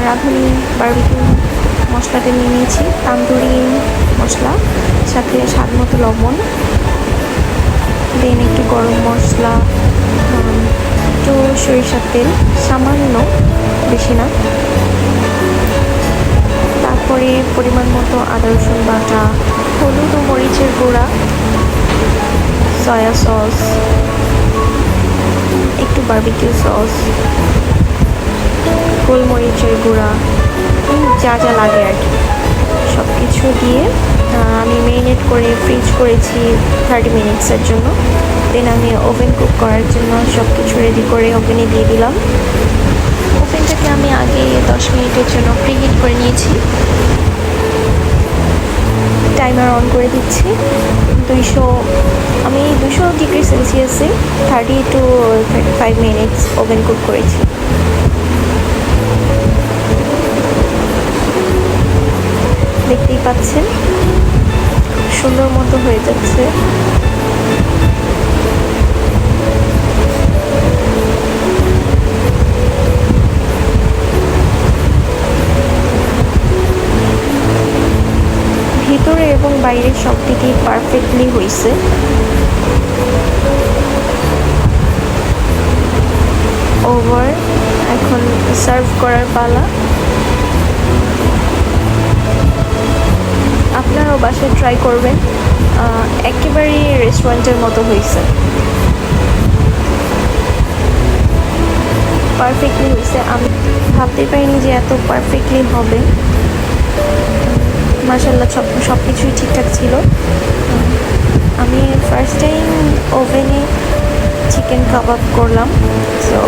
রাঁধুনি বারবিকিউ মশলাটা নিয়ে নিয়েছি, তান্দুরি মশলা, সাথে স্বাদ মতো লবণ, দেন একটু গরম মশলা, একটু সরিষার তেল সামান্য, বেশি না, তারপরে পরিমাণ মতো আদা রসুন বাটা, হলুদ ও মরিচের গুঁড়া, সয়া সস, একটু বারবিকিউ সস, গোলমরিচের গুঁড়া, যা যা লাগে আর কি সব কিছু দিয়ে আমি মেরিনেট করে ফ্রিজ করেছি 30 মিনিটসের জন্য। দেন আমি ওভেন কুক করার জন্য সব কিছু রেডি করে ওভেনে দিয়ে দিলাম। ওভেনটাকে আমি আগে 10 মিনিটের জন্য প্রিহিট করে নিয়েছি। টাইমার অন করে দিচ্ছি। 200 ডিগ্রি সেলসিয়াসে 30 to 35 মিনিটস ওভেন কুক করেছি। দেখতেই পাচ্ছেন সুন্দর মতো হয়ে যাচ্ছে। ভিতরে এবং বাইরে সব দিকেই পারফেক্টলি হয়েছে। ওভার, এখন সার্ভ করার পালা। আপনারাও বাসায় ট্রাই করবেন, একেবারেই রেস্টুরেন্টের মতো হয়েছে, পারফেক্টলি হয়েছে। আমি ভাবতে পারিনি যে এত পারফেক্টলি হবে। মাশাআল্লাহ সব কিছুই ঠিকঠাক ছিল। আমি ফার্স্ট টাইম ওভেনে চিকেন কাবাব করলাম, সো